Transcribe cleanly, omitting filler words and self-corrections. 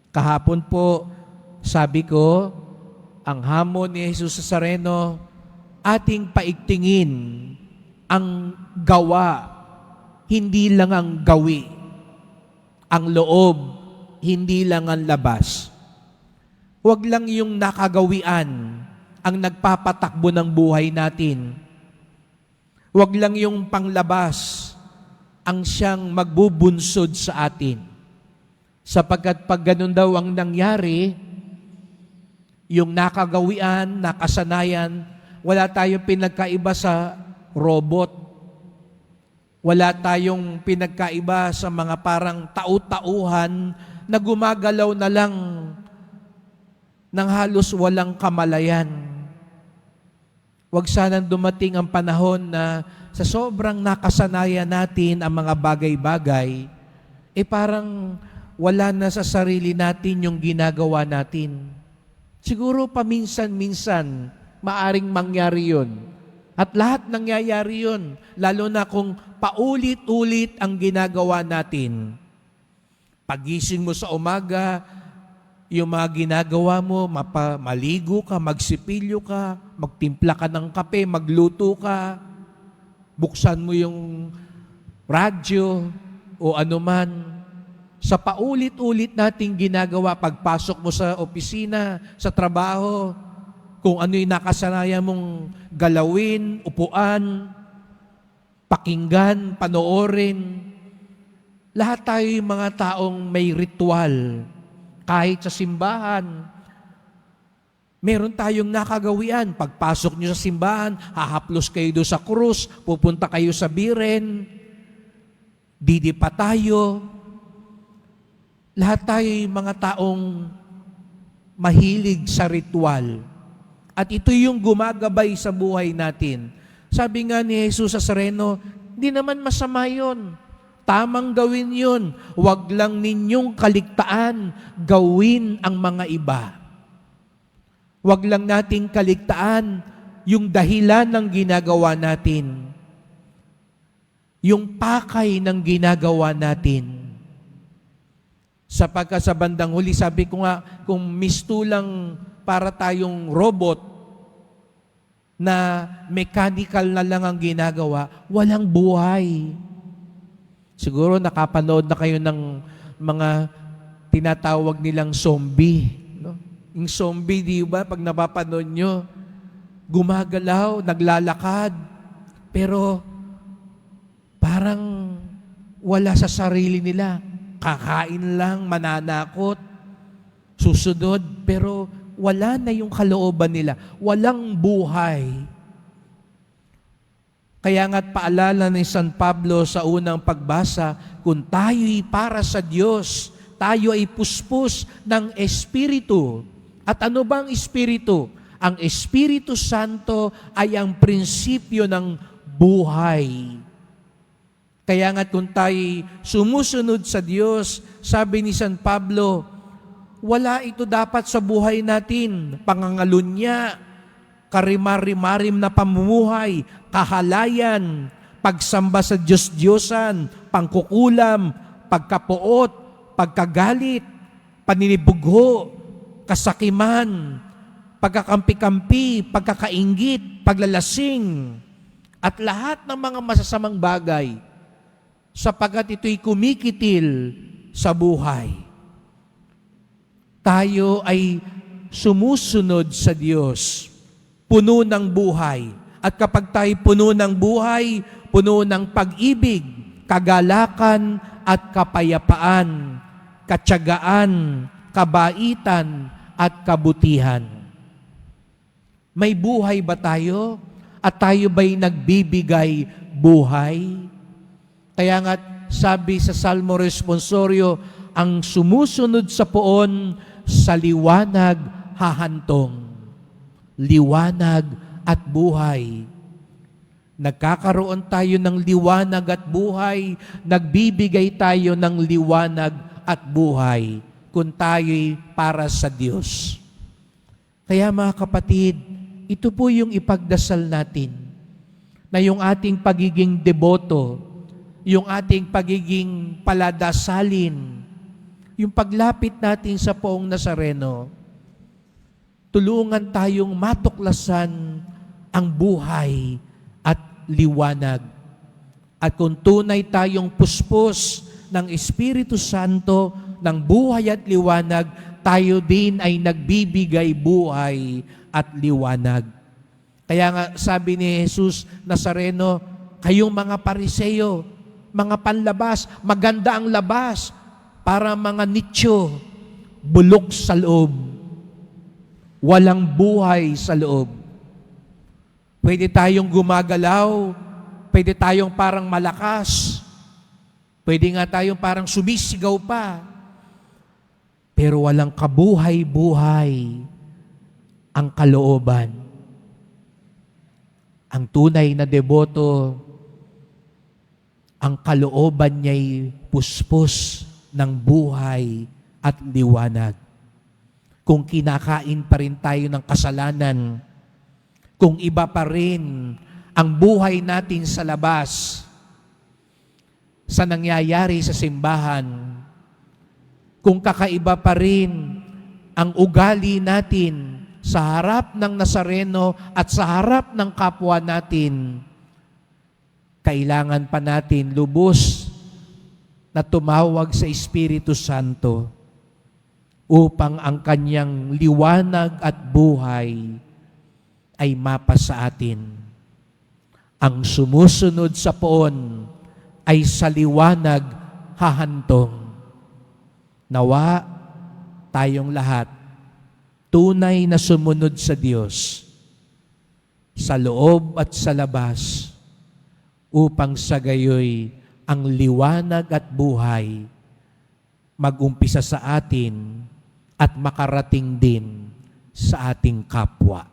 Kahapon po, sabi ko, ang hamon ni Jesus Nazareno, ating paigtingin ang gawa, hindi lang ang gawi. Ang loob, hindi lang ang labas. Huwag lang yung nakagawian ang nagpapatakbo ng buhay natin. Huwag lang yung panglabas ang siyang magbubunsod sa atin. Sapagkat pag ganun daw ang nangyari, yung nakagawian, nakasanayan, wala tayong pinagkaiba sa robot. Wala tayong pinagkaiba sa mga parang tau-tauhan na gumagalaw na lang ng halos walang kamalayan. Huwag sanang dumating ang panahon na sa sobrang nakasanayan natin ang mga bagay-bagay, parang wala na sa sarili natin yung ginagawa natin. Siguro paminsan-minsan, maaring mangyari yun. At lahat nangyayari yun, lalo na kung paulit-ulit ang ginagawa natin. Pagising mo sa umaga, yung mga ginagawa mo, maligo ka, magsipilyo ka, magtimpla ka ng kape, magluto ka, buksan mo yung radyo o anuman. Sa paulit-ulit nating ginagawa, pagpasok mo sa opisina, sa trabaho, kung ano yung nakasanayan mong galawin, upuan, pakinggan, panoorin. Lahat tayo yung mga taong may ritual. Kahit sa simbahan, meron tayong nakagawian. Pagpasok nyo sa simbahan, hahaplos kayo doon sa krus, pupunta kayo sa biren, didipa tayo. Lahat tayo yung mga taong mahilig sa ritual. At ito yung gumagabay sa buhay natin. Sabi nga ni Jesus Nazareno, hindi naman masama yun. Tamang gawin yun. Huwag lang ninyong kaligtaan, gawin ang mga iba. Huwag lang nating kaligtaan yung dahilan ng ginagawa natin. Yung pakay ng ginagawa natin. Sapagkat sa bandang huli, sabi ko nga, kung mistulang para tayong robot na mechanical na lang ang ginagawa, walang buhay. Siguro nakapanood na kayo ng mga tinatawag nilang zombie. No? Yung zombie, di ba, pag napapanood nyo, gumagalaw, naglalakad, pero parang wala sa sarili nila. Kakain lang, mananakot, susunod, pero wala na yung kalooban nila. Walang buhay. Kaya nga't paalala ni San Pablo sa unang pagbasa, kung tayo'y para sa Diyos, tayo ay puspos ng Espiritu. At ano bang Espiritu? Ang Espiritu Santo ay ang prinsipyo ng buhay. Kaya nga't kung tayo'y sumusunod sa Diyos, sabi ni San Pablo, wala ito dapat sa buhay natin. Pangangalunya, karimar-rimarim na pamumuhay, kahalayan, pagsamba sa Diyos-Diyosan, pangkukulam, pagkapuot, pagkagalit, paninibugho, kasakiman, pagkakampi-kampi, pagkakainggit, paglalasing, at lahat ng mga masasamang bagay, sapagkat ito'y kumikitil sa buhay. Tayo ay sumusunod sa Diyos, puno ng buhay. At kapag tayo puno ng buhay, puno ng pag-ibig, kagalakan at kapayapaan, katyagaan, kabaitan at kabutihan. May buhay ba tayo? At tayo ba'y nagbibigay buhay? Kaya nga sabi sa Salmo Responsorio, ang sumusunod sa poon, sa liwanag hahantong. Liwanag at buhay. Nagkakaroon tayo ng liwanag at buhay, nagbibigay tayo ng liwanag at buhay kung tayo'y para sa Diyos. Kaya mga kapatid, ito po yung ipagdasal natin, na yung ating pagiging deboto, yung ating pagiging paladasalin, yung paglapit natin sa Poong Nazareno, tulungan tayong matuklasan ang buhay at liwanag. At kung tunay tayong puspos ng Espiritu Santo, ng buhay at liwanag, tayo din ay nagbibigay buhay at liwanag. Kaya nga sabi ni Jesus Nazareno, kayong mga Pariseo, mga panlabas, maganda ang labas, para mga nicho, bulok sa loob, walang buhay sa loob. Pwede tayong gumagalaw, pwede tayong parang malakas, pwede nga tayong parang sumisigaw pa, pero walang kabuhay-buhay ang kalooban. Ang tunay na deboto, ang kalooban niya'y puspos ng buhay at liwanag. Kung kinakain pa rin tayo ng kasalanan, kung iba pa rin ang buhay natin sa labas, sa nangyayari sa simbahan, kung kakaiba pa rin ang ugali natin sa harap ng Nazareno at sa harap ng kapwa natin, kailangan pa natin lubos na tumawag sa Espiritu Santo upang ang kanyang liwanag at buhay ay mapa sa atin. Ang sumusunod sa poon ay sa liwanag hahantong. Nawa tayong lahat tunay na sumunod sa Diyos sa loob at sa labas upang sa gayoy ang liwanag at buhay mag-umpisa sa atin at makarating din sa ating kapwa.